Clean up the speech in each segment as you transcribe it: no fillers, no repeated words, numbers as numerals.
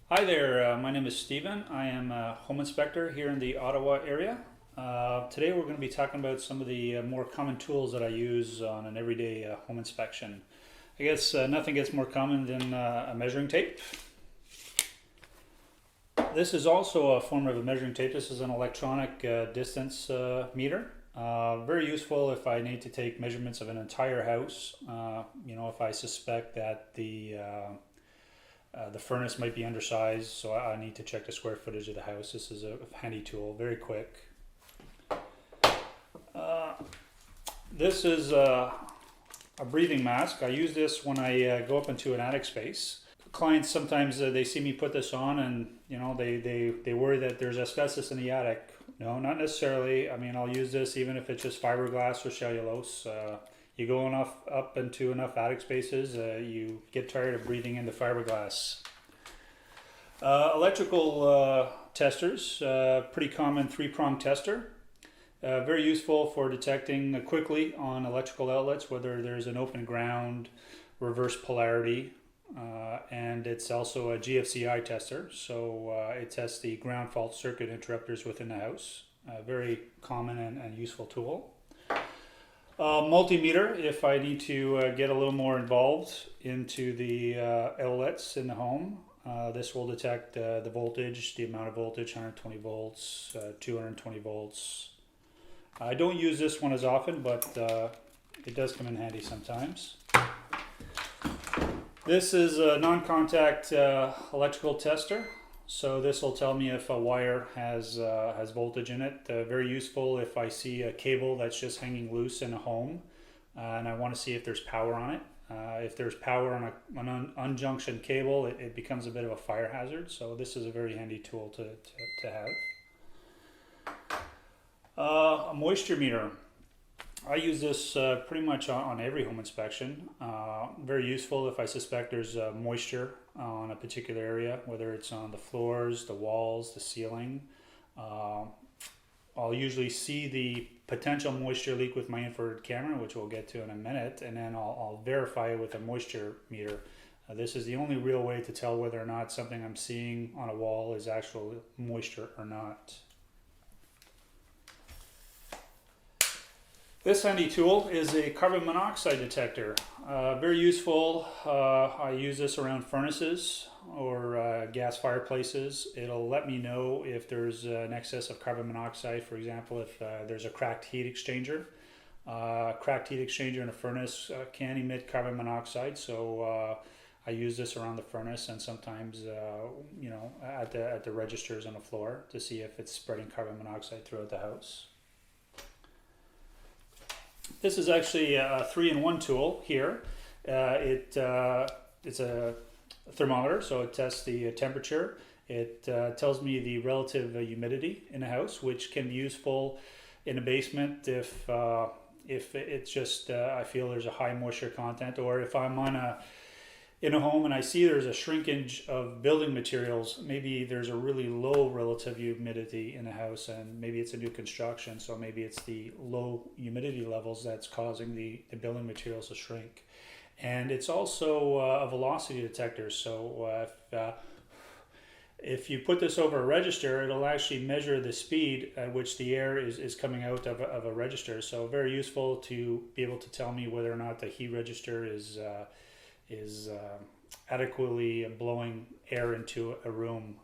Hi there, my name is Stephen. I am a home inspector here in the Ottawa area. Today we're going to be talking about some of the more common tools that I use on an everyday home inspection. I guess nothing gets more common than a measuring tape. This is also a form of a measuring tape. This is an electronic distance meter. Very useful if I need to take measurements of an entire house. If I suspect that the furnace might be undersized, so I need to check the square footage of the house. This is a handy tool, very quick. This is a breathing mask. I use this when I go up into an attic space. Clients sometimes they see me put this on and they worry that there's asbestos in the attic. No, not necessarily. I mean, I'll use this even if it's just fiberglass or cellulose. You go up into enough attic spaces, you get tired of breathing in the fiberglass. Electrical testers, pretty common 3-prong tester. Very useful for detecting quickly on electrical outlets whether there's an open ground, reverse polarity, and it's also a GFCI tester, so it tests the ground fault circuit interrupters within the house. Very common and useful tool. Multimeter, if I need to get a little more involved into the outlets in the home. This will detect the voltage, the amount of voltage, 120 volts, 220 volts. I don't use this one as often, but it does come in handy sometimes. This is a non-contact electrical tester. So this will tell me if a wire has voltage in it. Very useful if I see a cable that's just hanging loose in a home and I want to see if there's power on it. If there's power on an unjunctioned cable, it becomes a bit of a fire hazard. So this is a very handy tool to have. A moisture meter. I use this pretty much on every home inspection. Very useful if I suspect there's moisture on a particular area, whether it's on the floors, the walls, the ceiling. I'll usually see the potential moisture leak with my infrared camera, which we'll get to in a minute, and then I'll verify it with a moisture meter. This is the only real way to tell whether or not something I'm seeing on a wall is actual moisture or not. This handy tool is a carbon monoxide detector. Very useful. I use this around furnaces or gas fireplaces. It'll let me know if there's an excess of carbon monoxide. For example, if there's a cracked heat exchanger. Cracked heat exchanger in a furnace can emit carbon monoxide, so I use this around the furnace and sometimes at the registers on the floor to see if it's spreading carbon monoxide throughout the house. This is actually a 3-in-1 tool here. It's a thermometer, so it tests the temperature. It tells me the relative humidity in the house, which can be useful in a basement if it's just I feel there's a high moisture content, or if I'm in a home and I see there's a shrinkage of building materials. Maybe there's a really low relative humidity in the house and maybe it's a new construction, so maybe it's the low humidity levels that's causing the building materials to shrink. And it's also a velocity detector, so if you put this over a register, it'll actually measure the speed at which the air is coming out of a register. So very useful to be able to tell me whether or not the heat register is adequately blowing air into a room.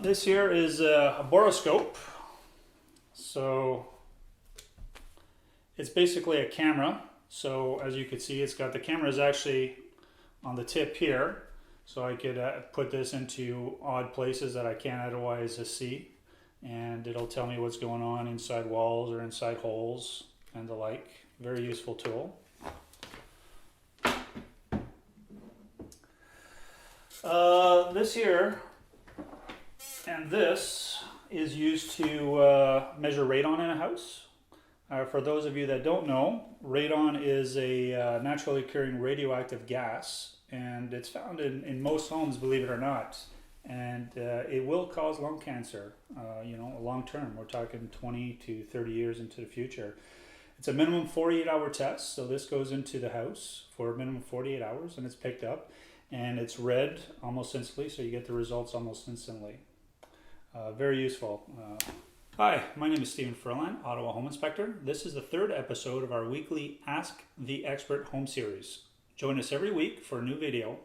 This here is a Borescope. So it's basically a camera. So as you can see, it's got the camera is actually on the tip here. So I could put this into odd places that I can't otherwise see. And it'll tell me what's going on inside walls or inside holes and the like. Very useful tool. This here and this is used to measure radon in a house. For those of you that don't know, radon is a naturally occurring radioactive gas, and it's found in most homes, believe it or not. And it will cause lung cancer, long term. We're talking 20 to 30 years into the future. It's a minimum 48-hour test, so this goes into the house for a minimum 48 hours and it's picked up. and it's read almost instantly, so you get the results almost instantly. Very useful. Hi, my name is Stephen Furlan, Ottawa Home Inspector. This is the third episode of our weekly Ask the Expert Home Series. Join us every week for a new video.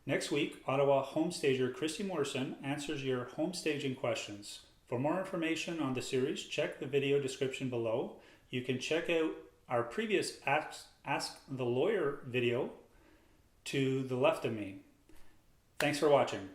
Next week, Ottawa home stager Kristy Morrison answers your home staging questions. For more information on the series, check the video description below. You can check out our previous Ask the Lawyer video to the left of me. Thanks for watching.